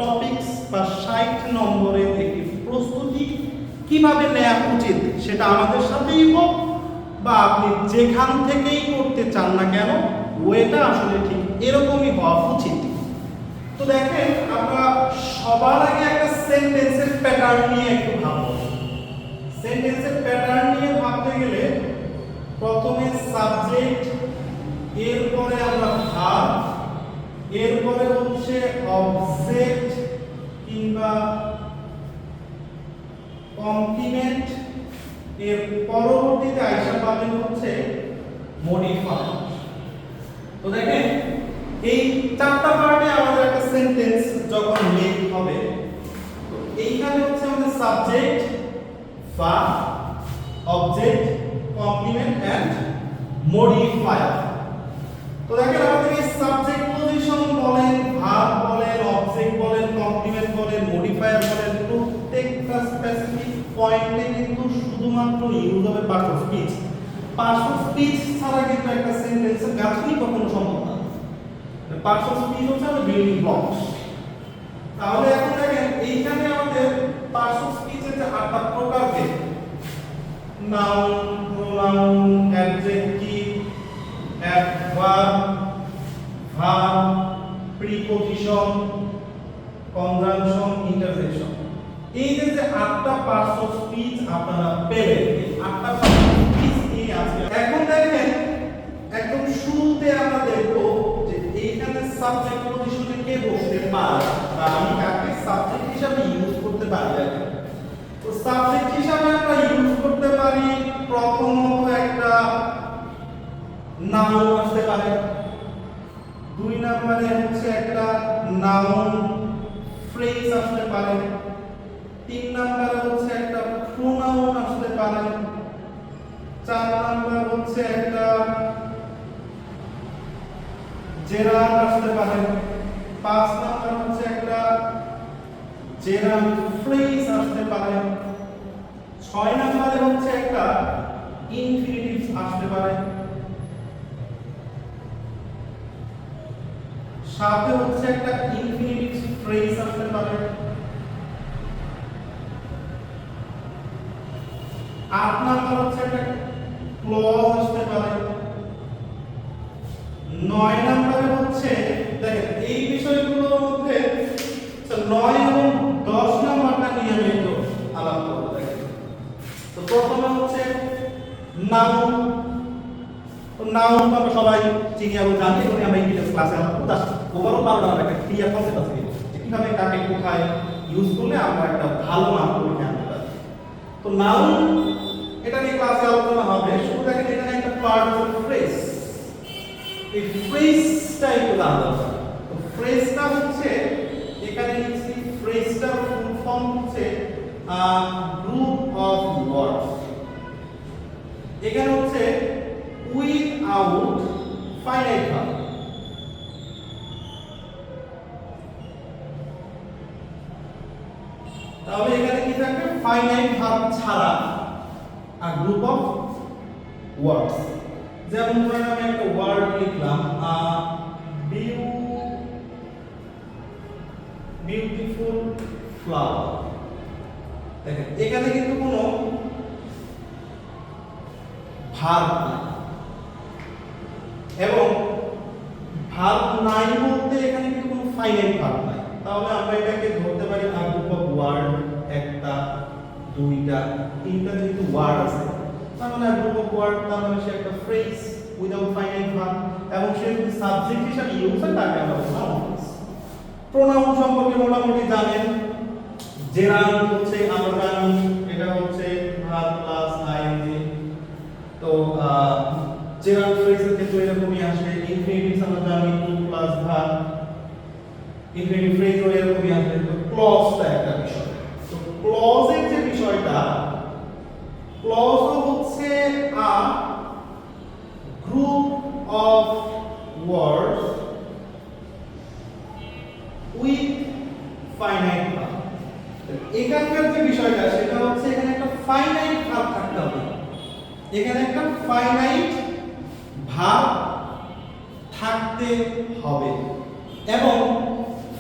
Topics বা 60 নম্বরের একটি প্রস্তুতি কিভাবে নেওয়া উচিত সেটা আমাদের সাথেই হোক বা আপনি যেখান থেকেই করতে চান না কেন ওয়েটা আসলে ঠিক এরকমই হওয়া উচিত। তো দেখেন আমরা সবার আগে একটা সেন্টেন্সের প্যাটার্ন নিয়ে একটু ভাববো। সেন্টেন্সের প্যাটার্ন নিয়ে ভাবতে গেলে প্রথমে সাবজেক্ট, এরপরে আমরা ভার্ব, এরপরে হচ্ছে অবজেক্ট কিংবা কমপ্লিমেন্ট, এর পরবর্তীতে আইসা পাবেন হচ্ছে মডিফায়ার। তো দেখেন এই চারটা পার্টে আমাদের একটা সেন্টেন্স যখন মেক হবে, তো এইখানে হচ্ছে আমাদের subject, verb, object, complement and modifier. তো দেখেন আমাদের এই সাবজেক্ট পজিশন বলেন, ভার্ব বলেন, অবজেক্ট বলেন, কমপ্লিমেন্ট বলেন, মডিফায়ার বলেন, প্রত্যেকটা স্পেসিফিক পয়েন্টে কিন্তু শুধুমাত্র ইউজ হবে part of speech. Part of speech ছাড়া কিন্তু একটা সেন্টেন্সের গাঁথনি কখনো সম্ভব না। পার্ট অফ স্পিচ হচ্ছে আমাদের বিল্ডিং ব্লকস। তাহলে এখন দেখেন এইখানে আমাদের পার্ট অফ স্পিচের যে 8টা প্রকার আছে, noun, pronoun, adjective, adverb, verb, preposition, conjunction, interjection, এই যে 8টা পার্টস অফ স্পিচ আপনারা পেলেন, এই 8টা পার্টস অফ স্পিচ নিয়ে আজকে এখন দেখেন একদম শুরুতে আমরা দেখব যে এইখানে সাবজেক্ট পজিশনে কে বসতে পারে বা আমি কাকে সাবজেক্ট হিসেবে ইউজ করতে পারি। তো সাবজেক্ট হিসেবে আমরা ইউজ করতে পারি প্রথমত একটা নাউন আসতে পারে, দুই নম্বরে হচ্ছে একটা নাউন ফ্রেজ আসতে পারে, তিন নম্বরে হচ্ছে একটা প্রোনাউন আসতে পারে, চার নম্বর হচ্ছে একটা জেরান্ড আসতে পারে, পাঁচ নম্বর হচ্ছে একটা জেরান্ড ফ্রেজ আসতে পারে, ছয় নম্বরে হচ্ছে একটা ইনফিনিটিভ আসতে পারে, সাথে হচ্ছে একটা ইনফিনিটিভ ফ্রেজ আসতে পারে, আট নাম্বার হচ্ছে একটা ক্লজ আসতে পারে, 9 নম্বরে হচ্ছে দেখেন এই বিষয়গুলোর মধ্যে 9 এবং 10 নম্বরটা নিয়ে আমি একটু আলাপ করব। দেখেন তো প্রথমে হচ্ছে নাউন। তো নাউন আমরা সবাই চিনি এবং জানি এবং আমরা ইংলিশ ক্লাসে আমরা ওভারঅল 12টা একটা ক্লিয়ার কনসেপ্ট আছে যে কিভাবে কাকে কোথায় ইউজ করলে আমরা একটা ভালো মার্ক পরীক্ষা আনতে পারি। তো নাউন এটা নিয়ে ক্লাসে আলোচনা হবে। শুধু দেখেন এখানে একটা পার্ট অফ ফ্রেজ, এই ফ্রেজটা একটু আলাদা। তো ফ্রেজটা হচ্ছে এখানে লিখছি ফ্রেজটার ফুল ফর্ম হচ্ছে গ্রুপ অফ ওয়ার্ডস। এখানে হচ্ছে উইথআউট ফাইনাইট ভার্ব। তাহলে এখানে কি থাকবে? ফাইনাইট ভার্ব ছাড়া a group of words। যেমন ধরেন আমি একটা ওয়ার্ড লিখলাম বিউটিফুল ফ্লাওয়ার। দেখেন এখানে কিন্তু কোনো ভার্ব নাই, এবং ভার্ব নাই বলতে এখানে কিন্তু কোনো ফাইনাইট ভার্ব নাই। তাহলে আমরা এটাকে ধরতে পারি a group of word, একটা, দুইটা, তিনটা যেহেতু ওয়ার্ড আছে তার মানে গ্রুপ অফ ওয়ার্ড, তার মানে সে একটা ফ্রেজ উইদাউট ফাইনাইট ভার্ব, এবং সে যদি সাবজেক্ট হিসেবে ইউজ হয় তাকে আমরা নাউন। প্রোনাউন সম্পর্কে মোটামুটি জানেন। জেরান্ড হচ্ছে আমরা জানি এটা হচ্ছে ভার্ব প্লাস আইএনজি। তো জেরান্ড ফ্রেজের ক্ষেত্রে এরকমই আসে। ইনফিনিটিভ আমরা জানি টু প্লাস ভার্ব, ইনফিনিটিভ ফ্রেজও এরকমই আসে। তো ক্লজটা একটা বিষয়। তো ক্লজের যে বিষয়টা, ক্লজ হচ্ছে a group of words with finite verb. এখানকার যে বিষয়টা সেটা হচ্ছে এখানে একটা ফাইনাইট ভার্ব থাকতে হবে। এখানে একটা ফাইনাইট ভার্ব থাকতে হবে, এবং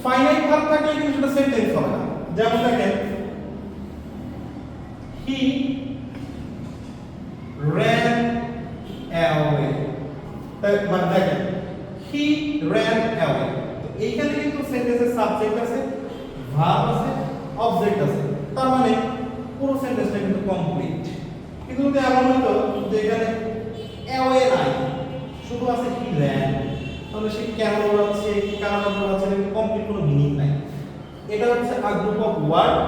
ফাইনাইট ভার্ব থাকলে কিন্তু সেটা সেন্টেন্স হবে না। যেমন দেখেন হি ran away, মানে দেখেন হি ran away, তো এইখানে কিন্তু সেন্টেন্সের সাবজেক্ট আছে, ভার্ব আছে, অবজেক্ট আছে, তার মানে পুরো সেন্টেন্সটা কিন্তু কমপ্লিট। কিন্তু যদি এমন হতো যে এখানে away নাই, শুধু আছে হি ran, তাহলে সে কেন দৌড়াচ্ছে, কি কারণে দৌড়াচ্ছে, কিন্তু কমপ্লিট কোনো মিনিং নাই। এটা হচ্ছে আ গ্রুপ অফ ওয়ার্ড।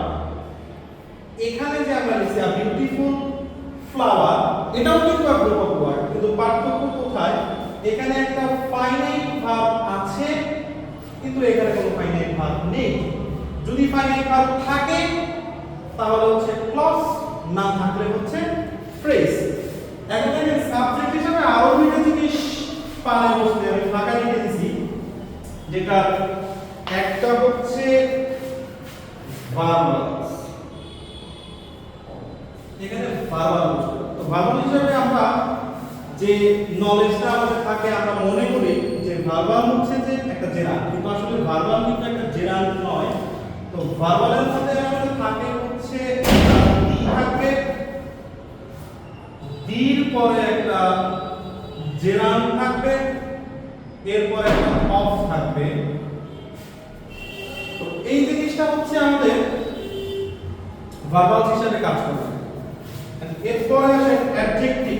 এখানে যে আমরা লিখছি আ বিউটিফুল ফ্লাওয়ার, এটাও কিন্তু আ গ্রুপ অফ ওয়ার্ড, কিন্তু পার্থক্য কোথায়? এখানে একটা ফাইনাইট ভার্ব আছে, কিন্তু এখানে কোনো ফাইনাইট ভার্ব নেই। যদি ফাইনাইট ভার্ব থাকে তাহলে হচ্ছে ক্লজ, না থাকলে হচ্ছে ফ্রেজ। এখন দেখেন সাবজেক্ট হিসেবে আরো দুটো জিনিস পালে বসতে আমি ফাঁকা লিখে দিয়েছি, যেটা একটা হচ্ছে ভার্বালস, এখানে ভার্বাল। তো ভার্বাল হিসেবে আমরা যে নলেজটা আমাদের থাকে, আমরা মনে করি যে ভার্বাল হচ্ছে যে একটা জেরান্ড, কিন্তু আসলে ভার্বাল কিন্তু একটা জেরান্ড নয়। তো ভার্বালের মধ্যে আমাদের থাকে হচ্ছে দি থাকবে, দির পরে একটা জেরান্ড থাকবে, এরপরে একটা অফ থাকবে। তো এই জিনিসটা হচ্ছে আমাদের ভার্বাল হিসেবে কাজ করবে। এরপরে আসে অ্যাডজেক্টিভ।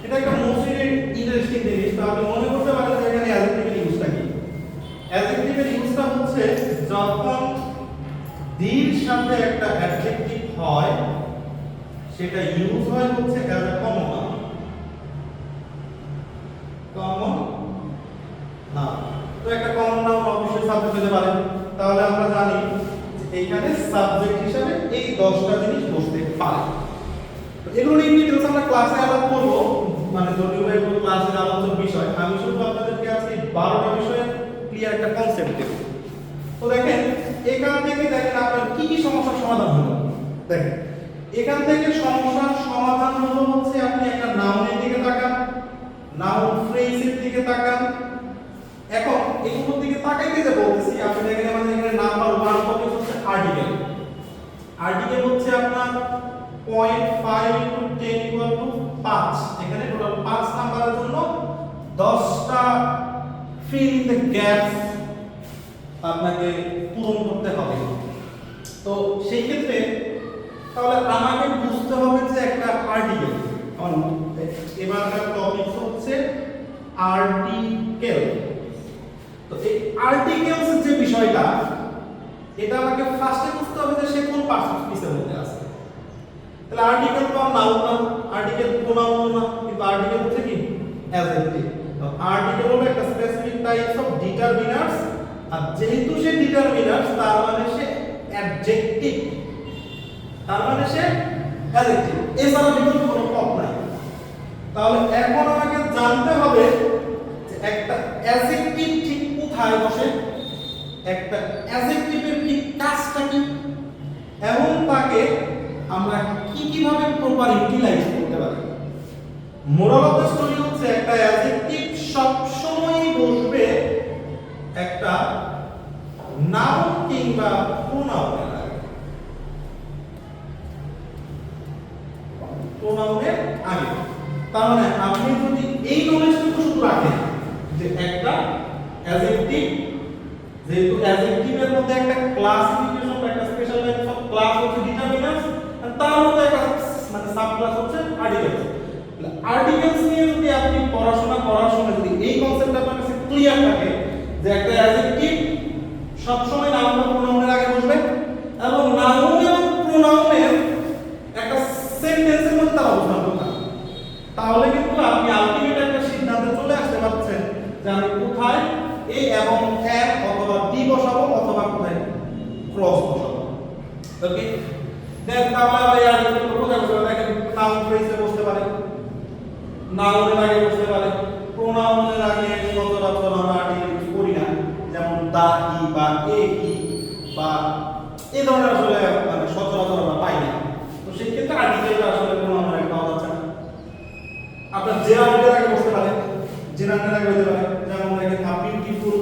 এটা একটা মোস্ট ইন্টারেস্টিং জিনিস। তো আপনি মনে করতে পারেন যে এখানে অ্যাডজেক্টিভের ইউজটা কি। অ্যাডজেক্টিভের ইউজটা হচ্ছে যখন দির সাথে একটা অ্যাডজেক্টিভ হয়, সেটা ইউজ হয় হচ্ছে as a common noun. Common noun, তো একটা কমন নাউন অবশ্যই সাবজেক্ট হতে পারে। তাহলে আমরা জানি যে এইখানে সাবজেক্ট হিসেবে এই 10টা জিনিস বসতে পারে। তো এগুলো নিয়ে ডিটেইলস আমরা ক্লাসে আলাপ করব, মানে যদিও এগুলো ক্লাসের আলোচনার বিষয়। আমি শুধু আপনাদেরকে আজকে 12টা বিষয়ে ক্লিয়ার একটা কনসেপ্ট দেব। তো দেখেন এখান থেকে দেখেন আপনার কি কি সমস্যার সমাধান হলো। দেখেন এখান থেকে সমস্যার সমাধান হলো হচ্ছে আপনি একটা নাউনের দিকে তাকান, নাউন ফ্রেজের দিকে তাকান। এখন এগুলোর দিকে তাকাইতে যে বলতেছি, আপনি দেখেন আমাদের এখানে নাম্বার 1 টপিক হচ্ছে আর্টিকেল। আর্টিকেল হচ্ছে আপনার 0.5 * 10 = 5। এখানে টোটাল 5 নাম্বারের জন্য 10টা ফিল ইন দ্য গ্যাপস আপনাকে পূরণ করতে হবে। তো সেই ক্ষেত্রে তাহলে আমাকে বুঝতে হবে যে একটা আর্টিকেল, এবারকার টপিক হচ্ছে আর্টিকেল। তো এই আর্টিকেলস যে বিষয়টা, এটা আমাকে ফার্স্টে বুঝতে হবে যে সে কোন পার্সন পিসের মধ্যে আছে। তাহলে আর্টিকেল তো নাউন না, আর্টিকেল প্রোনাউন না, কিন্তু আর্টিকেল হচ্ছে কি অ্যাডজেক্টিভ। তো আর্টিকেল হলো একটা স্পেসিফিক টাইপস অফ ডিটারমিনার্স, আর যেহেতু সে ডিটারমিনার্স তার মানে সে অ্যাডজেক্টিভ, তার মানে সে অ্যাডজেক্টিভ, এছাড়া বিকল্প কোনো পথ নাই। তাহলে এখন আমাকে জানতে হবে যে একটা অ্যাডজেক্টিভ ঠিক কোথায় বসে, একটা অ্যাডজেক্টিভের ঠিক কাজটা কি, এবং তাকে আমরা কিভাবে প্রপার ইউটিলাইজ করতে পারি। মোরাল অফ দ্য স্টোরি হচ্ছে একটা অ্যাডজেক্টিভ সব সময় বসবে একটা নাউন কিংবা প্রোনাউনের আগে। প্রোনাউনের আগে, তার মানে আপনি যদি এই নলেজটুকু শুধু রাখেন যে একটা অ্যাডজেক্টিভ, যেহেতু অ্যাডজেক্টিভের মধ্যে একটা ক্লাসিফিকেশন বা একটা স্পেশাল টাইপস অফ ক্লাস হচ্ছে ডিটারমিনান্টস, আর তার মধ্যে একটা মানে সাব ক্লাস হচ্ছে আর্টিকেলস। আর্টিকেলস নিয়ে যদি আপনি পড়াশোনা করার সময় যদি এই কনসেপ্টটা আপনার কাছে ক্লিয়ার থাকে যে একটা অ্যাডজেক্টিভ সব সময় নাউন বা প্রোনাউনের আগে বসবে, এবং নাউন এবং প্রোনাউনের একটা সেন্টেন্সের মধ্যে তার অবস্থান করতে হবে, তাহলে কিন্তু আপনি আলটিমেট একটা সিদ্ধান্তে চলে আসতে পারছেন যে আমি কোথায় এ এবং এর অথবা ডি বসাবো অথবা কোথায় ক্রস বসাবো। ওকে, দেন তাহলে আমরা এই আর্টিকেল কোথায় বসাবো? দেখেন নাউন ফ্রেজে বসতে পারে, নাউনের আগে বসতে পারে, প্রোনাউনের আগে সচরাচর আমরা আর্টিকেল ইউজ করি না, যেমন দা হি বা এ হি বা এই ধরনের আসলে মানে সচরাচর আমরা পাই না। তো সেই ক্ষেত্রে আর্টিকেলটা আসলে প্রোনাউনের আগে পাওয়া যাচ্ছে না। আপনার জেরান্ডের আগে বসতে পারে, জেনারেল আগে হতে পারে, যেমন দেখেন আ বিউটিফুল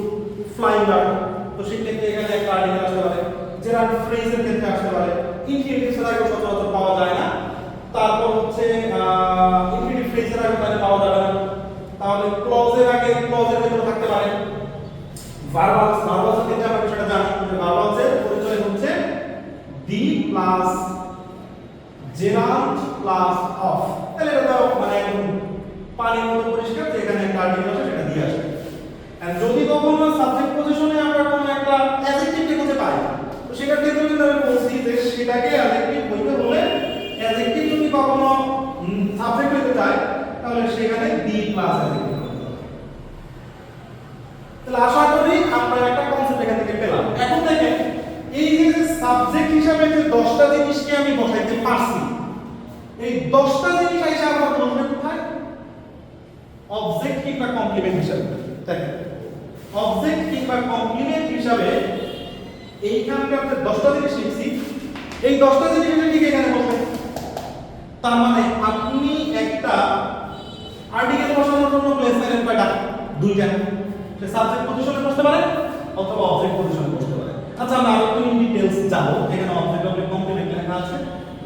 ফ্লাইং বার্ড, তো সেই ক্ষেত্রে এখানে একটা আর্টিকেল আসতে পারে। জেনারেল ফ্রেজের ক্ষেত্রে আসতে পারে। ইনফিনিটিভস এর আগে সচরাচর পাওয়া যায় না। তারপর হচ্ছে ইনফিনিটিভ ফ্রেজের আগে তাহলে পাওয়া যাবে না। তাহলে ক্লজের আগে ক্লজের ভিতরে থাকতে পারে। ভার্বালস ভার্বালসের ক্ষেত্রে আমরা সেটা জানি যে ভার্বালসের পরিচয় হচ্ছে the plus Gerald plus of. তাহলে এটা তো মানে একদম পানির মতো পরিষ্কার যে এখানে একটা আর্টিকেল আছে সেটা দিয়ে আসবে। আর যদি কখনো সাবজেক্ট পজিশনে আমরা কোনো একটা অ্যাডজেক্টিভ খুঁজে পাই, তো সেটা ক্ষেত্রে কিন্তু আমি বলছি যে সেটাকে অ্যাডজেক্টিভ বলতে বলে অ্যাডজেক্টিভ যদি কখনো সাবজেক্ট হতে চায় তাহলে সেখানে দি প্লাস অ্যাডজেক্টিভ। তাহলে আশা করি আমরা একটা কনসেপ্ট এখান থেকে পেলাম। এখন দেখেন এই যে সাবজেক্ট হিসাবে যে 10টা জিনিসকে আমি বসাইতে পারছি, এই 10টা জিনিস আইসা আমরা বলবো কোথায়? অবজেক্ট কিংবা কমপ্লিমেন্ট হিসাবে। দেখেন অবজেক্ট কিংবা কমপ্লিমেন্ট হিসাবে এইখানকার যে 10টা জিনিস লিখছি, এই 10টা জিনিস ঠিক এখানে বসে। তার মানে আপনি একটা আর্টিকেল বসানোর জন্য প্লেস নেবেন কয়টা? দুইটা। সে সাবজেক্ট পজিশনে বসতে পারে অথবা অবজেক্ট পজিশনে বসতে পারে। আচ্ছা আমরা আরো একটু ইন ডিটেইলস যাব, এখানে অবজেক্ট অবজেক্ট কমপ্লিমেন্ট লেখা আছে,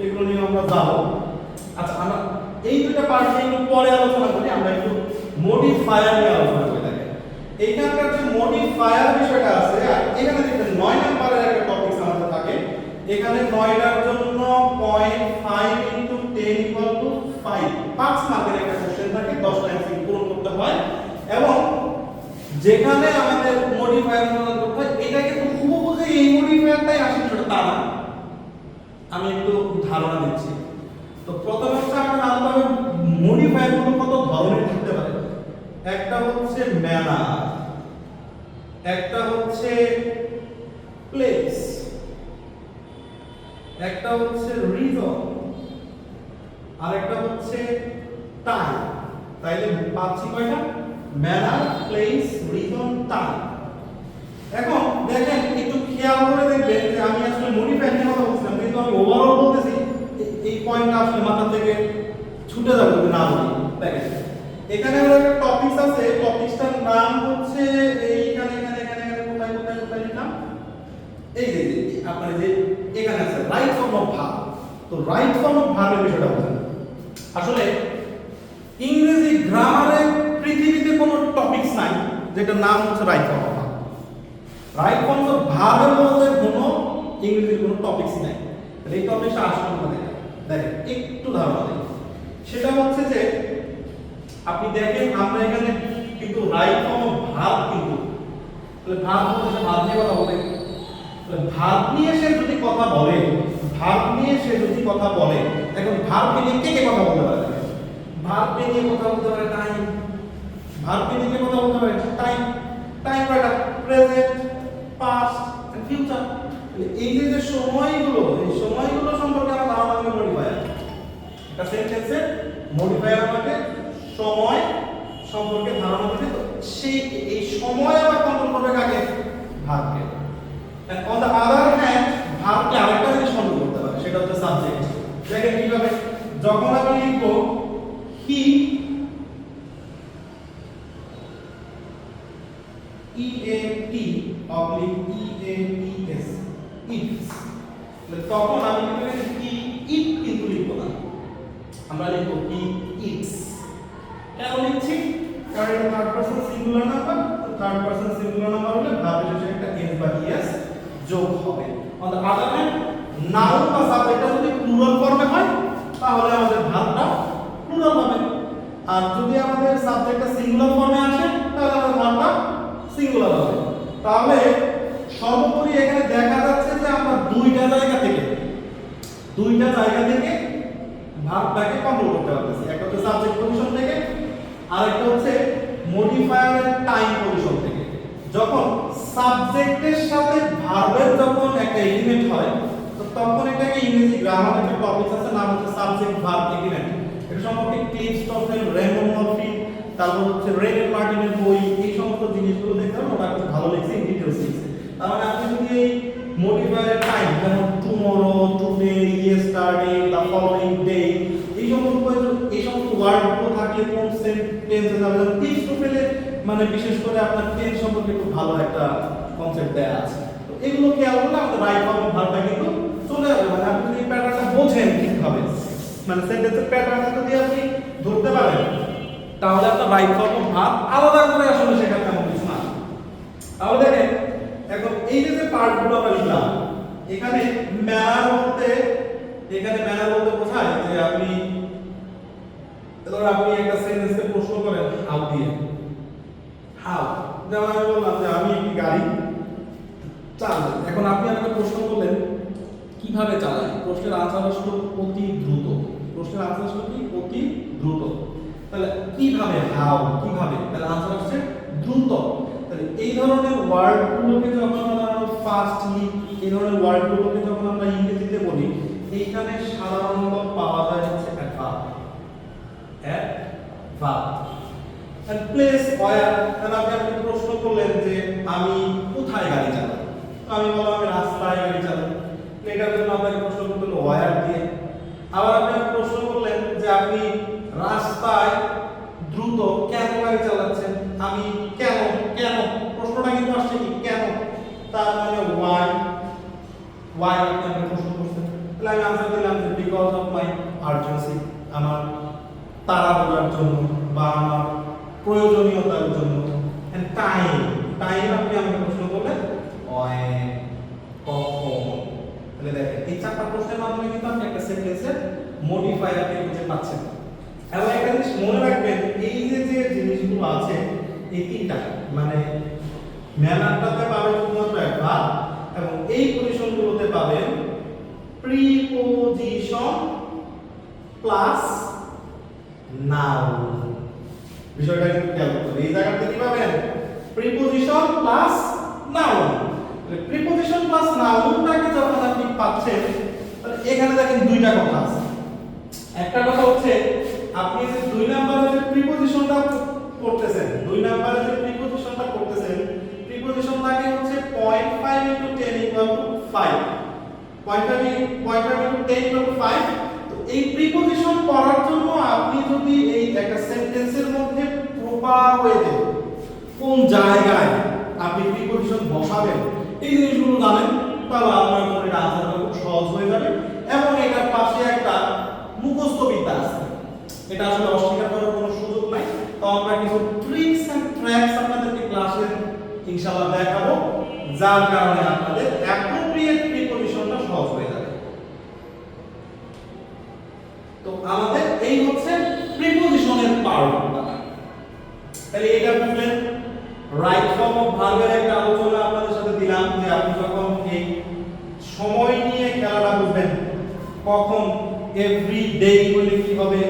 এগুলো নিয়ে আমরা যাব। আচ্ছা আমরা এই দুটো পার্ট নিয়ে একটু পরে আলোচনা করি, আমরা একটু মডিফায়ার নিয়ে আলোচনা করি। দেখেন এইখানকার যে মডিফায়ার বিষয়টা আছে, আর এখানে দেখেন 9 নম্বরের একটা টপিক আমাদের থাকে। এখানে 9টার জন্য 0.5 * 10 = 5 5 মার্কের একটা কোশ্চেন থাকে, 10টা এমসিকিউ পূরণ করতে হয়। এবং যেখানে আমাদের মডিফায়ার মনে করতে হয়, এটা কিন্তু হুবহু যে এই মডিফায়ারটাই আসে সেটা তা না। আমি একটু ধারণা দিচ্ছি। তো প্রথমে হচ্ছে আমরা জানতে হবে মডিফায়ার গুলো কত ধরনের থাকতে পারে। একটা হচ্ছে ম্যানার, একটা হচ্ছে প্লেস, একটা হচ্ছে রিজন, আর একটা হচ্ছে টাইম। তাইলে পাচ্ছি কয়টা? Manner, place, reason, time. এখন দেখেন একটু খেয়াল করে দেখবেন যে আমি আসলে মডিফায়ার নিয়ে কথা বলছিলাম, কিন্তু আমি ওভারঅল বলতেছি, এই পয়েন্টটা আসলে মাথা থেকে ছুটে যাবে যদি না বলি। দেখেন এখানে আমাদের একটা টপিকস আছে, টপিকসটার নাম হচ্ছে এইখানে এখানে এখানে কোথায় কোথায় কোথায় লিখলাম, এই যে আপনার যে এখানে আছে রাইট ফর্ম অফ ভার্ব। তো রাইট ফর্ম অফ ভার্বের বিষয়টা বলেন। আসলে ইংরেজি গ্রামারে পৃথিবীতে কোনো টপিকস নাই যেটার নাম হচ্ছে right form of verb. Right form of ভার্বের মধ্যে কোনো ইংরেজির কোনো টপিকস নাই। এই টপিকটা আসলে মানে দেখেন একটু ধারণা দেই, সেটা হচ্ছে যে আপনি দেখেন আমরা এখানে কিন্তু রাইট ফর্ম অফ ভার্ব, কিন্তু তাহলে ভার্ব হচ্ছে ভার্ব নিয়ে কথা বলে। তাহলে ভার্ব নিয়ে সে যদি কথা বলে, ভার্ব নিয়ে সে যদি কথা বলে, এখন ভার্ব নিয়ে কে কে কথা বলতে পারে? ভার্ব নিয়ে কথা বলতে পারে টাইম, ভার্ব নিয়ে কথা বলতে পারে টাইম। টাইম কয়টা? Present, past and future. এই যে সময়গুলো, এই সময়গুলো সম্পর্কে আমরা ধারণা করব মডিফায়ার। একটা সেন্টেন্সে মডিফায়ার আমাকে সময় সম্পর্কে ধারণা দিতে, তো সেই এই সময় আবার কন্ট্রোল করবে কাকে? ভার্বকে। And on the other hand ভার্বকে আরেকটা জিনিস কন্ট্রোল করতে পারে, সেটা হচ্ছে সাবজেক্ট। দেখেন কিভাবে, যখন আমি লিখব হি EAT EATS ইটস, তখন আমি কি লিখব? হি ইট কিন্তু লিখব না, আমরা লিখব হি ইটস। কেন লিখছি? কারণ এটা third person singular number. Third person singular number হলে ভার্বের শেষে একটা এস বা ইএস যোগ হবে। On the other hand noun বা সাবজেক্টটা যদি প্লুরাল ফর্মে হয় তাহলে আমাদের ভার্বটা প্লুরাল হবে। আর যদি আমাদের সাবজেক্টটা সিঙ্গুলার ফর্মে আসে তাহলে আমাদের ভার্বটা সিঙ্গুলার হবে। তাহলে সর্বোপরি এখানে দেখা যাচ্ছে যে আমরা দুইটা জায়গা থেকে ভার্বটাকে কন্ট্রোল করতে পারতেছি। একটা হচ্ছে সাবজেক্ট পজিশন থেকে, আর একটা হচ্ছে মডিফায়ারের টাইম পজিশন থেকে। যখন সাবজেক্টের সাথে ভার্বের যখন একটা এলিমেন্ট হয়, তো তখন এটাকে ইংরেজি গ্রামারে একটা টপিক আছে, নাম হচ্ছে সাবজেক্ট ভার্ব এলিমেন্ট। এটা সম্পর্কে ক্লিফ স্টফেল, রেমন মরফিন, তারপর হচ্ছে রেনেট মার্টিনের বই, এই সমস্ত জিনিসগুলো দেখতে হবে। ওটা খুব ভালো লিখছে, ইন ডিটেইলস লিখছে। তার মানে আপনি যদি এই মডিফায়ারের টাইম, যেমন tomorrow, today, yesterday, the following day, এই সমস্ত ওয়ার্ডগুলো থাকলে থেকে কোন টেন্সে যাবে, টিপস প্রোফাইলে মানে বিশেষ করে আপনার টেন্স সম্পর্কে খুব ভালো একটা কনসেপ্ট দেয়া আছে। তো এগুলো খেয়াল করলে আমাদের রাইট ফর্ম অফ ভার্বটা কিন্তু চলে আসবে। মানে আপনি যদি প্যাটার্নটা বোঝেন ঠিকভাবে, মানে সেন্টেন্সের প্যাটার্নটা যদি আপনি ধরতে পারেন, তাহলে আপনার রাইট ফর্ম অফ ভার্ব আলাদা করে আসলে শেখার তেমন কিছু না। তাহলে দেখেন এখন এই যে পার্টগুলো আমরা লিখলাম, এখানে ম্যানার বলতে বোঝায় যে আপনি ধরুন আপনি একটা সেন্টেন্সে প্রশ্ন করেন হাউ দিয়ে, হাউ, যেমন আমি বললাম যে আমি একটি গাড়ি চালাই। এখন আপনি আমাকে প্রশ্ন করলেন কিভাবে চালাই, প্রশ্নের আনসার আসলো অতি দ্রুত। প্রশ্নের আনসার আসলো কি? অতি দ্রুত। তাহলে কিভাবে, হাউ, কিভাবে, তাহলে আনসার আসছে দ্রুত। তাহলে এই ধরনের ওয়ার্ডগুলোকে যখন আমরা ফাস্টলি, এই ধরনের ওয়ার্ডগুলোকে যখন আমরা ইংরেজিতে বলি, এইখানে সাধারণত পাওয়া যায় হচ্ছে অ্যাডভার্ব। এন্ড প্লেস ওয়্যার, তাহলে আপনি আমাকে প্রশ্ন করলেন যে আমি কোথায় গাড়ি চালাই, তো আমি বললাম আমি রাস্তায় গাড়ি চালাই। এটার জন্য আপনাকে প্রশ্ন করতে হলো ওয়্যার দিয়ে। আবার আপনি প্রশ্ন করলেন যে আপনি রাস্তায় দ্রুত কেন গাড়ি চালাচ্ছেন, আমি কেন, প্রশ্নটা কিন্তু আসছে কি কেন, তার মানে ওয়াই আপনি আমাকে প্রশ্ন করছেন। তাহলে আমি আনসার দিলাম যে বিকজ অফ মাই আর্জেন্সি, আমার তাড়াহুড়ার জন্য বা আমার প্রয়োজনীয়তার জন্য। এন্ড টাইম, আপনি আমাকে প্রশ্ন করলেন when, কখন। তাহলে দেখেন এই চারটা প্রশ্নের মাধ্যমে কিন্তু আপনি একটা সেন্টেন্সের মডিফায়ার আপনি খুঁজে পাচ্ছেন। এবং একটা জিনিস মনে রাখবেন, এই যে জিনিসগুলো আছে এই তিনটা, মানে ম্যানারটাতে পাবেন শুধুমাত্র ভার্ব, এবং এই পজিশনগুলোতে পাবেন প্রিপোজিশন প্লাস নাউন। বিষয়টা কিন্তু খেয়াল করতে হবে, এই জায়গাতে কি পাবেন? Preposition plus noun. Preposition plus নাউনটাকে যখন আপনি পাচ্ছেন, তাহলে এখানে দেখেন দুইটা কথা আছে। একটা কথা হচ্ছে আপনি যে দুই নম্বরে যে প্রিপোজিশনটা করতেছেন, প্রিপোজিশনটাকে হচ্ছে 0.5 * 10 = 5, 0.5 * 10 = 5। তো এই প্রিপোজিশন করার জন্য আপনি যদি এই একটা সেন্টেন্সের মধ্যে প্রপার ওয়েতে কোন জায়গায় আপনি প্রিপোজিশন বসাবেন, এই জিনিসগুলো জানেন, তাহলে আপনার জন্য এটা আনসারটা খুব সহজ হয়ে যাবে। এবং এটার পাশে একটা মুখস্থ বিদ্যা আছে, এটা আসলে অস্বীকার করার কোনো সুযোগ নাই। তো আমরা কিছু ট্রিক্স এন্ড ট্র্যাক্স আপনাদেরকে ক্লাসে ইনশাআল্লাহ দেখাবো, যার কারণে আপনাদের অ্যাপ্রোপ্রিয়েট প্রিপোজিশনটা সহজ হয়ে যাবে। তো আমাদের এই হচ্ছে প্রিপোজিশনের পার্টটা। তাহলে এটা বুঝলেন, রাইট ফর্ম অফ ভার্বের একটা আলোচনা আপনাদের সাথে দিলাম যে আপনি যখন এই সময় নিয়ে খেলাটা বুঝবেন, কখন এভরি ডে বলে কি হবে,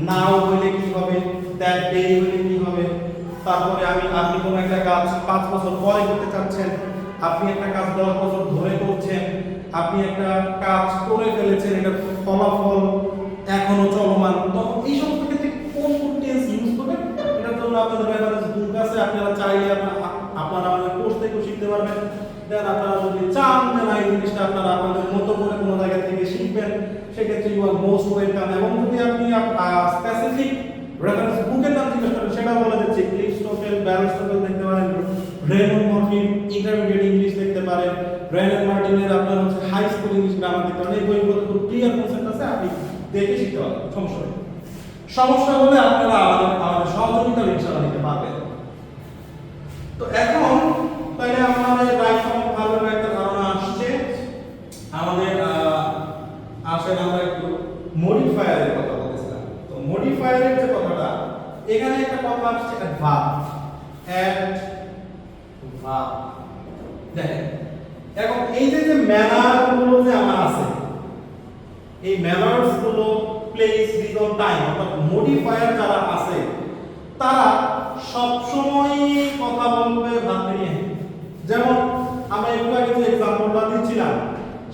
নাও বলে কি হবে, দ্যাট ডে বলে কি হবে। তারপরে আপনি কোন একটা কাজ 5 বছর পরে করতে চাচ্ছেন, আপনি একটা কাজ 10 বছর ধরে করছেন, আপনি একটা কাজ করে ফেলেছেন, এটা ফলাফল এখনো চলমান, তখন এই সমস্ত ক্ষেত্রে কোন টেন্স ইউজ করবেন, এটার জন্য আপনাদের রেফারেন্স বুক আছে, আপনারা চাইলে আপনারা আমাদের কোর্স থেকে শিখতে পারবেন। দেন আপনারা যদি চান যে না এই জিনিসটা আপনারা আপনাদের মতো করে কোনো জায়গা থেকে শিখবেন, সেক্ষেত্রে ইউ আর মোস্ট ওয়েলকাম। এবং যদি আপনি স্পেসিফিক রেফারেন্স বুকের নাম জিজ্ঞেস করেন, সেটা বলে দিচ্ছি, ক্লিপস্টোফেল, ব্যারিস্টোফেল দেখতে পারেন, রেমন্ড মর্ফিন ইন্টারমিডিয়েট ইংলিশ দেখতে পারেন, ব্র্যান্ডন মার্টিনের আপনার হচ্ছে হাই স্কুল ইংলিশ গ্রামার দেখতে পারেন। এই বইগুলো খুব ক্লিয়ার কনসেপ্ট আছে, আপনি দেখে শিখতে পারবেন, সমস্যা নেই। সমস্যা হলে আপনারা আমাদের সহযোগিতা ইনশাআল্লাহ নিতে পারবেন। তো এখন তাহলে আমাদের রাইট ফর্ম অফ ভার্বের একটা ধারণা আসছে। আমাদের আসলে আমরা একটু মডিফায়ারের কথা বলতেছিলাম। তো মডিফায়ারের যে কথাটা, এখানে একটা কথা আসছে অ্যাডভার্ব। দেখেন এখন এই যে ম্যানার গুলো যে আমার আছে, এই ম্যানার্স গুলো, প্লেস, রিজন, টাইম, অর্থাৎ মডিফায়ার যারা আছে তারা সব সময় কথা বলবে ভার্ব নিয়ে। যেমন আমরা একটু আগে যে एग्जांपलটা দিচ্ছিলাম,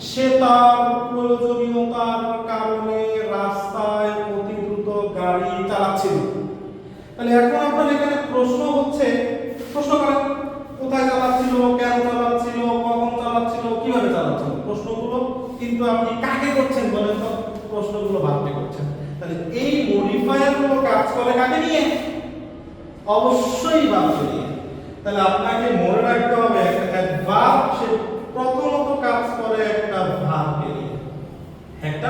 সে তার প্রয়োজনীয়তার কারণে রাস্তায় অতি দ্রুত গাড়ি চালাচ্ছিল। তাহলে এখন আপনার এখানে প্রশ্ন হচ্ছে, প্রশ্ন করেন কোথায় চালাচ্ছিল, কেন চালাচ্ছিল, কখন চালাচ্ছিল, কিভাবে চালাচ্ছিল, প্রশ্নগুলো কিন্তু আপনি কাকে করছেন বলেন তো? প্রশ্নগুলো ভার্বকে করছেন। তাহলে এই মডিফায়ার গুলো কাজ করে কাকে নিয়ে? অবশ্যই ভার্বকে নিয়ে। তাহলে আপনাকে মনে রাখতে হবে একটা অ্যাডভার্ব সে প্রথমত কাজ করে একটা ভার্বকে নিয়ে, একটা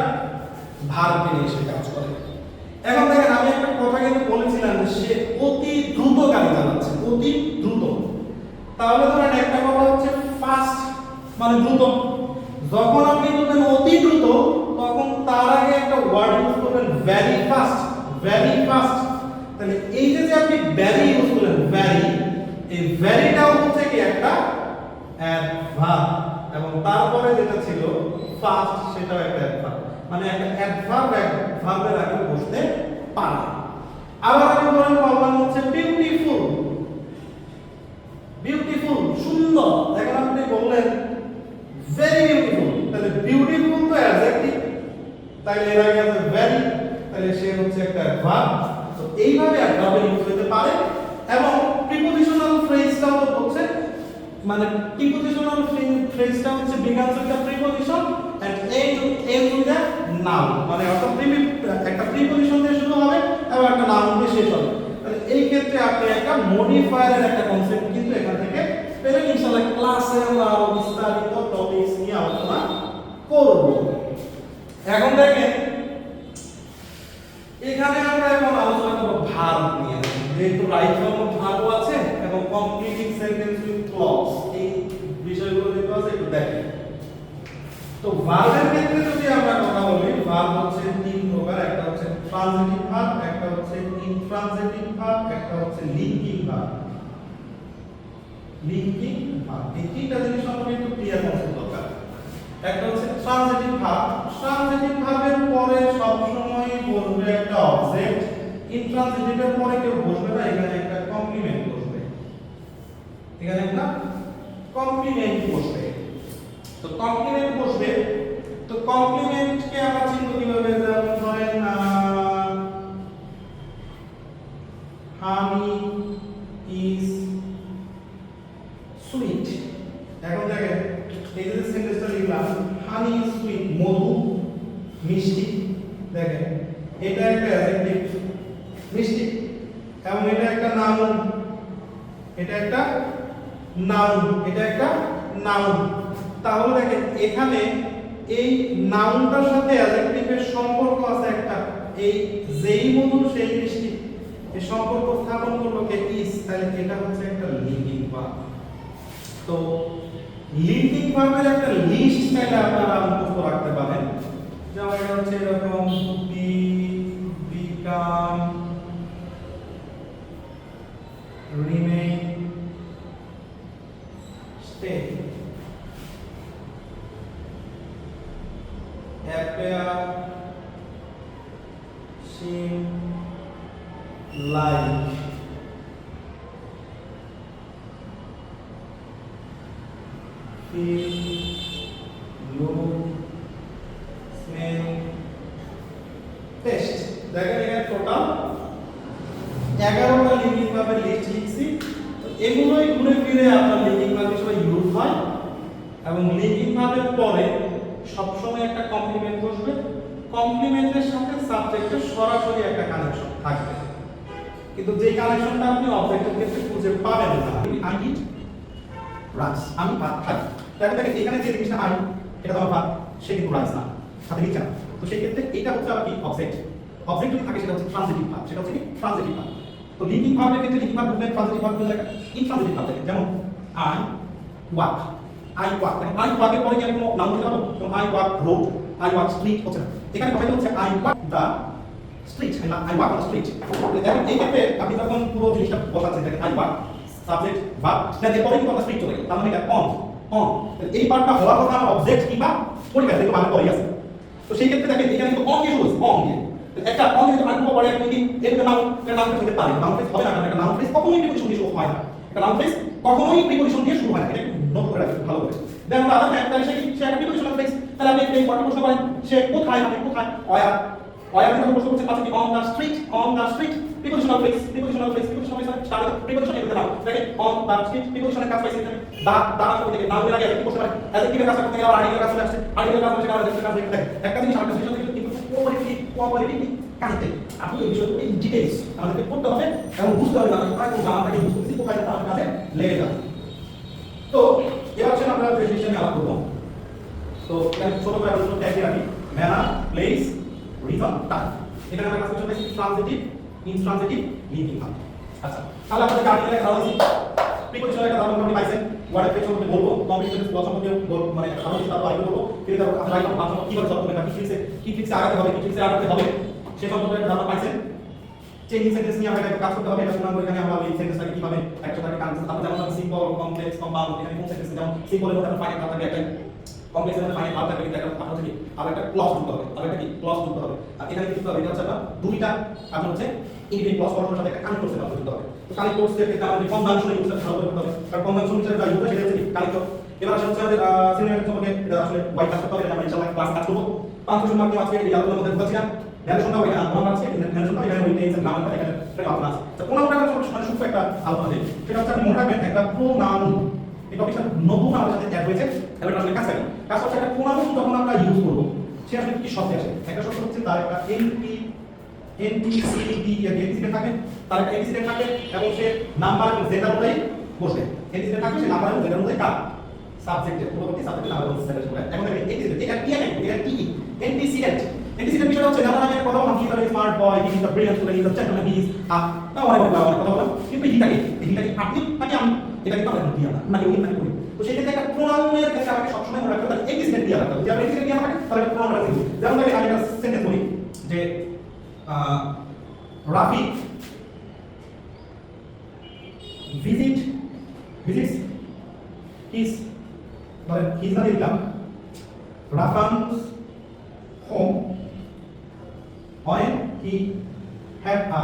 ভার্বকে নিয়ে সে কাজ করে। এখন দেখেন আমি একটা কথা কিন্তু বলেছিলাম যে সে অতি দ্রুত গাড়ি চালাচ্ছে, অতি দ্রুত। তাহলে ধরেন একটা কথা হচ্ছে ফাস্ট মানে দ্রুত। যখন আপনি বলবেন অতি দ্রুত তখন তার আগে একটা ওয়ার্ড ইউজ করবেন ভেরি ফাস্ট, ভেরি ফাস্ট। তাহলে এই যে আপনি ভেরি ইউজ করলেন, ভেরি, এই ভেরিটাও হচ্ছে কি একটা অ্যাডভার্ব, এবং তারপরে যেটা ছিল ফাস্ট সেটাও একটা অ্যাডভার্ব। মানে একটা অ্যাডভার্ব ভার্বের আগে বসতে পারে। আবার আমি ধরেন বললাম হচ্ছে বিউটিফুল, বিউটিফুল সুন্দর। এখন আপনি বললেন ভেরি বিউটিফুল, তাহলে বিউটিফুল তো অ্যাডজেক্টিভ, তাহলে এর আগে আছে ভেরি, তাহলে সে হচ্ছে একটা ভার্ব। তো এইভাবে অ্যাডভার্ব ইউজ হতে পারে। এবং প্রিপজিশনাল ফ্রেজটাও তো বলছে, মানে প্রিপজিশনাল ফ্রেজটা হচ্ছে begins with the preposition and ends with the noun, মানে অর্থাৎ একটা প্রিপজিশন দিয়ে শুরু হবে এবং একটা নাউন দিয়ে শেষ হবে। তাহলে এই ক্ষেত্রে আপনি একটা মডিফায়ারের একটা কনসেপ্ট কিন্তু এখান থেকে পেলেন। ইনশাআল্লাহ ক্লাসে আমরা আরো বিস্তারিত টপিকস নিয়ে আলোচনা করব। এখন দেখেন এখানে আমরা এখন আলোচনা করব ভার্ব নিয়ে। যেহেতু রাইট ফর্ম অফ ভার্ব আছে এবং কমপ্লিটিং সেন্টেন্স উইথ ক্লজ, এই বিষয়গুলো যেটা আছে একটু দেখেন। তো ভার্বের ক্ষেত্রে যদি আমরা কথা বলি, ভার্ব হচ্ছে তিন প্রকার। একটা হচ্ছে ট্রানজিটিভ ভার্ব, একটা হচ্ছে ইনট্রানজিটিভ ভার্ব, একটা হচ্ছে লিঙ্কিং ভার্ব। লিঙ্কিং ভার্ব, এই তিনটা জিনিস সম্পর্কে একটু ক্লিয়ার কনসেপ্ট দরকার। একটা হচ্ছে ট্রানজিটিভ ভার্ব, ট্রানজিটিভ ভার্বের পরে সব সময় বসবে একটা অবজেক্ট। ইনট্রানজিটিভের পরে কেউ বসবে না, এখানে একটা কমপ্লিমেন্ট বসবে, এখানে একটা কমপ্লিমেন্ট বসবে। তো কমপ্লিমেন্ট বসবে, তো কমপ্লিমেন্টকে আমরা চিনব কিভাবে? যেমন ধরেন হানি ইজ সুইট। এখন দেখেন এই যে সেন্টেন্সটা লিখলাম, হানি ইজ সুইট, মধু মিষ্টি। দেখেন এটা একটা অ্যাডজেক্টিভ, মিষ্টি, এবং এটা একটা নাউন, এটা একটা নাউন, এটা একটা নাউন। তাহলে দেখেন এখানে এই নাউনটার সাথে অ্যাডজেক্টিভের সম্পর্ক আছে একটা, এই যেই মধু সেই মিষ্টি, এই সম্পর্ক স্থাপন করলো কে? ইজ। তাহলে এটা হচ্ছে একটা লিঙ্কিং ভার্ব। তো লিঙ্কিং ভার্বের একটা লিস্ট চাইলে আপনারা মুখস্থ রাখতে পারেন। যেমন এটা হচ্ছে এরকম be, become, remain, stay, appear, seem, like, feel, look, smell, taste। দেখেন এখানে টোটাল 11টা লিঙ্কিং ভার্বের লিস্ট লিখছি। এগুলোই ঘুরে ফিরে আপনার লিঙ্কিং ভার্ব হিসেবে ইউজ হয়, এবং লিঙ্কিং ভার্বের পরে সবসময় একটা কমপ্লিমেন্ট বসবে। কমপ্লিমেন্টের সাথে সাবজেক্টের সরাসরি একটা কানেকশন থাকবে, কিন্তু যে কানেকশনটা আপনি অবজেক্টের ক্ষেত্রে খুঁজে পাবেন না। আই ইট রাইস, আমি ভাত খাই। তাহলে দেখেন এখানে যে জিনিসটা আই, এটা তো আমার ভাত, সে কিন্তু রাইস না, সাথে লিখছে না। তো সেই ক্ষেত্রে এটা হচ্ছে আবার কি? অবজেক্ট। অবজেক্ট যদি থাকে সেটা হচ্ছে ট্রানজিটিভ ভার্ব, সেটা হচ্ছে কি? Transitive verb. তো লিঙ্কিং ভার্বের ক্ষেত্রে লিঙ্কিং ভার্ব বুঝলে ট্রানজিটিভ ভার্ব বুঝলে ইনট্রানজিটিভ ভার্ব থাকে। যেমন I walk, I walk, I ওয়াকের পরে কি আমি কোনো নাউন দিতে পারবো? যেমন I walk road, I walk street হচ্ছে না, এখানে কথাটা হচ্ছে I walk the street, I walk the street. এখন এই ক্ষেত্রে আপনি যখন পুরো জিনিসটা বসাচ্ছেন, দেখেন I walk subject verb, then এরপরে কিন্তু আমরা স্ট্রিট চলে গেল, তার মানে এটা অন, অন। এই পার্টটা হওয়ার কথা আমার অবজেক্ট কিংবা পরিবেশ দেখো মানে পরেই আছে। তো সেই ক্ষেত্রে দেখেন এখানে কিন্তু অন দিয়ে শুরু হচ্ছে, অন দিয়ে একটা অন যদি আনবো পরে আপনি কি এর নাউন, এর নাউন হতে পারে, নাউন ফ্রেজ হবে না, কারণ একটা নাউন ফ্রেজ কখনোই প্রিপজিশন দিয়ে শুরু হয় না। একটা নাউন ফ্রেজ কখনোই প্রিপজিশন দিয়ে শুরু হয় না, এটা একটু নোট করে রাখবেন ভালো করে। দেন আমরা আদার ফ্যাক্টর সে একটা প্রিপজিশনাল ফ্রেজ, তাহলে আপনি এই পয়েন্টটা প্রশ্ন করেন সে কোথায়, আপনি কোথায়? অয়া, অয়া যখন প্রশ্ন করতে পারছেন কি? On the street, on the street, prepositional phrase, prepositional phrase, prepositional phrase start preposition এর নাম। দেখেন অন দ্য স্ট্রিট প্রিপজিশনের কাজ পাইছেন, দা দা করতে গিয়ে নাউনের আগে কি করতে পারে? অ্যাডজেক্টিভের কাজ করতে গেলে আর্টিকেলের কাজ চলে আসছে, আর্টিকেলের কাজ হচ্ছে কারণ দেখেন একটা জিনিস আমরা সিচুয়েশন থেকে কিন্তু কোঅপারেটিভ, কোঅপারেটিভ কানেক্টেড। আপনি এই বিষয়গুলো এই ডিটেইলস আমাদেরকে পড়তে হবে এবং বুঝতে হবে আমরা কোথায় কোন জামাটাকে ইউজ করতেছি, কোথায় এটা আমাদের কাছে লেগে যাবে। তো এবার হচ্ছে আমরা প্রেজেন্টেশন নিয়ে আলাপ করবো। তো এখানে ছোট করে আমরা ট্যাগ দিয়ে রাখি, ম্যানার, প্লেস, রিজন, টাইম। এখানে আমরা কাজ করছি ট্রান্সিটিভ, ইনট্রান্সিটিভ, লিঙ্কিং ভার্ব। আচ্ছা, তাহলে আপনাদের গার্ডিয়ান একটা ধারণা দিচ্ছি, প্রিপজিশনের একটা ধারণা আপনি পাইছেন, ওয়ার্ড এর সম্পর্কে বলবো, কম্পিটিশন স্কিল সম্পর্কে মানে ধারণা দিতে পারবো বলবো, কিন্তু তার আপনারা একদম ভাষা কিভাবে সলভ করবেন, কি ফিক্সে আগাতে হবে, কি ফিক্সে আগাতে হবে সে সম্পর্কে একটা ধারণা পাইছেন। চেঞ্জিং সেন্টেন্স নিয়ে আমরা কাজ করতে হবে, এটা শোনাবো। এখানে আমরা এই সেন্টেন্সটাকে কিভাবে একসাথে কানেক্ট করতে হবে, যেমন সিম্পল, কমপ্লেক্স, কম্পাউন্ড। এখানে কোন সেন্টেন্স যেমন সিম্পলের মধ্যে ফাইনাল ভার্ব থাকবে, একটা কমপ্লেক্সের মধ্যে ফাইনাল ভার্ব থাকবে, কিন্তু একটা পাঠা থেকে আর একটা ক্লজ যুক্ত হবে, আর একটা কি ক্লজ যুক্ত হবে। আর এখানে কি যুক্ত হবে, এটা হচ্ছে আমরা দুইটা আপনার হচ্ছে ইন্ডিপেন্ডেন্ট ক্লজ ফর্মের সাথে একটা কানেক্ট করতে হবে, যুক্ত হবে। তো কানেক্ট করতে ক্ষেত্রে আমাদের কনজাংশনের ইউজটা ভালো করতে হবে, কারণ কনজাংশন হিসেবে যা ইউজ সেটা হচ্ছে কি কানেক্ট। এবার আসলে হচ্ছে আমাদের সিনিয়র সম্পর্কে এটা আসলে ওয়াই কাজ করতে হবে, আমরা ইনশাআল্লাহ ক্লাস কাজ করব। 5 মার্ক নিয়ে আজকে এই আলোচনার মধ্যে ঢুকছিলাম। ন্যারেশনটা ওইখানে আমরা আছে, ন্যারেশনটা এখানে ওই টেন্স গ্রামারটা এখানে আলোচনা আছে। তো কোন একটা মানে সূক্ষ্ম একটা আলোচনা দেই, সেটা হচ্ছে আপনি মনে রাখবেন একটা প্রোনাউন। এই টপিকটা নতুন আমাদের সাথে অ্যাড হয়েছে, এবার আসলে কাজ করি কাজ করছে একটা প্রোনাউন যখন আমরা ইউজ করব সে আসলে কি শব্দ আসে। একটা শব্দ হচ্ছে তার একটা এনটিসিডি এন্টিসিডেন্ট থাকে, তার একটা এন্টিসিডেন্ট থাকে এবং সে নাম্বার এবং জেন্ডার অনুযায়ী বসবে। এন্টিসিডেন্ট থাকে সে নাম্বার এবং জেন্ডার অনুযায়ী কার সাবজেক্টের পরবর্তী সাবজেক্টের নাম্বার এবং জেন্ডার অনুযায়ী। এখন দেখেন এন্টিসিডেন্ট এটা কি এটা কি এন্টিসিডেন্ট। এন্টিসিডেন্ট বিষয়টা হচ্ছে যেমন আমি কথা বললাম, he is a smart boy, he is a brilliant student, he is a gentleman, he is না অনেক কথা বললাম, কিন্তু হিটাকে আপনি নাকি আমি এটা কিন্তু আমরা দিয়া না নাকি ওই নাকি করি। তো সেই ক্ষেত্রে একটা প্রোনাউনের ক্ষেত্রে আমাকে সবসময় মনে রাখতে হবে এন্টিসিডেন্ট দিয়া রাখতে হবে। যদি এন্টিসিডেন্ট দিয়া থাকে তাহলে একটা প্রোনাউন রাখতে হবে। যেমন আমি একটা সেন্টেন্স বলি যে রাফি visits his না দিলাম Rafan's home when he had a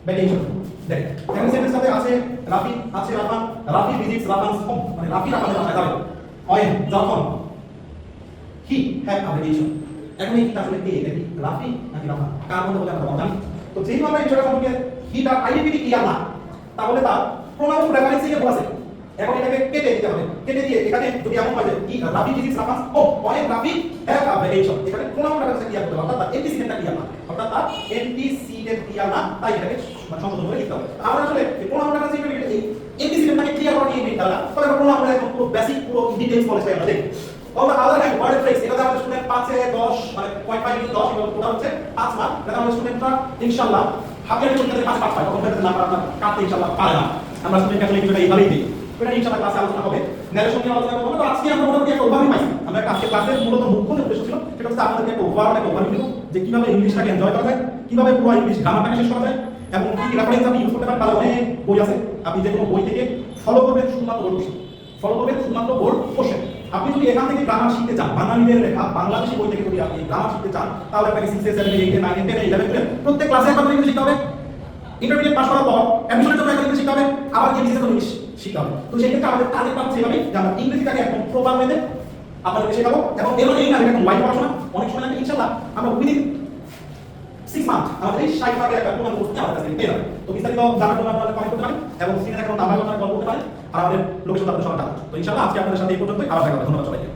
vacation. দেখেন এখানে সেন্টেন্সটাতে আছে রাফি আছে Rafan, Rafi visits Rafan's home, মানে রাফি রাফানের বাসায় যাবে when যখন he had a vacation। এখন এই আসলে কে, এটা কি রাফি নাকি রাফান, কার মধ্যে বলে আমরা জানি। তো যেহেতু আমরা এই বিষয়টা সম্পর্কে হিটা আইডেন্টিটি ক্লিয়ার না, তাহলে তার প্রোনাউন রেফারেন্সিং এ বসে। এখন এটাকে কেটে দিতে হবে, কেটে দিয়ে এখানে যদি এমন হয় যে রাফি ভিজিটস রাফান ও অনেক রাফি হ্যাভ আ ভেকেশন, এখানে প্রোনাউন রেফারেন্সিং ক্লিয়ার করতে হবে, অর্থাৎ তার এন্টিসিডেন্টটা ক্লিয়ার না, অর্থাৎ তার এন্টিসিডেন্ট ক্লিয়ার না, তাই এটাকে সংশোধন করে লিখতে হবে। আমরা আসলে প্রোনাউন রেফারেন্সিং এই এন্টিসিডেন্টটাকে ক্লিয়ার করা নিয়ে নিতে হবে, তবে প্রোনাউন একদম পুরো বেসিক পুরো ডিটেইলস বলে আমরা দেখব। On the other hand, word phrase, এটা আমাদের স্টুডেন্ট 5 এ 10 মানে 0.5 into 10 এবং টোটাল হচ্ছে 5 মার্ক। এটা আমাদের স্টুডেন্টরা ইনশাআল্লাহ হাফের পরীক্ষাতে 5 পায়, তখন তাদের নাম্বার আপনার কাটতে ইনশাআল্লাহ পারে না। আমরা স্টুডেন্টকে আসলে এটা এইভাবেই দিই। এটা ইনশাআল্লাহ ক্লাসে আলোচনা হবে, ন্যারেশন নিয়ে আলোচনা করব। তো আজকে আমরা মোটামুটি একটা ওভারভিউ পাইছি। আমরা আজকে ক্লাসের মূলত মুখ্য উদ্দেশ্য ছিল সেটা হচ্ছে আপনাদেরকে একটা ওভারভিউ দেব যে কিভাবে ইংলিশটাকে এনজয় করা যায়, কিভাবে পুরো ইংলিশ গ্রামারটাকে শেষ করা যায় এবং কি কি রেফারেন্স আপনি ইউজ করতে পারেন। তাহলে অনেক বই আছে, আপনি যে কোনো বই থেকে ফলো করবেন শুধুমাত্র বোর্ড কোশ্চেন, ফলো করবেন শুধুমাত্র বোর্ড কোশ্চেন। আপনি যদি এখান থেকে গ্রামার শিখতে চান, বাঙালিদের লেখা বাংলাদেশি বই থেকে যদি আপনি গ্রামার শিখতে চান, তাহলে আপনাকে 6 7 8 9 10 11 প্রত্যেক ক্লাসে একবার ইংলিশ শিখতে হবে। ইন্টারমিডিয়েট পাস করার পর অ্যাডমিশনের জন্য একবার ইংলিশ শিখতে হবে, আবার ইংলিশে তো ইংলিশ শিখতে হবে। তো সেই ক্ষেত্রে আমাদের টার্গেট পাচ্ছে এভাবে যে আমরা ইংরেজিটাকে একদম প্রপার ওয়েতে আপনাদেরকে শেখাবো এবং এর মানে এই না এরকম ওয়াইড পড়াশোনা অনেক সময় লাগে। ইনশাআল্লাহ আমরা উইদিন 6 মান্থ আমাদের এই 60 মার্কের একটা প্রোগ্রাম করতে আমাদের কাছে পেয়ে যাবেন। তো বিস্তারিত জানার জন্য আপনারা কমেন্ট করতে পারেন এবং স্ক্রিনে দেখানো নাম্বার আপনারা কল করতে পারেন, আর আমাদের লোকেশন আপনাদের সঙ্গে। তো ইনশাআল্লাহ আজকে আপনাদের সাথে এই পর্যন্তই, আবার দেখা হবে। ধন্যবাদ সবাইকে।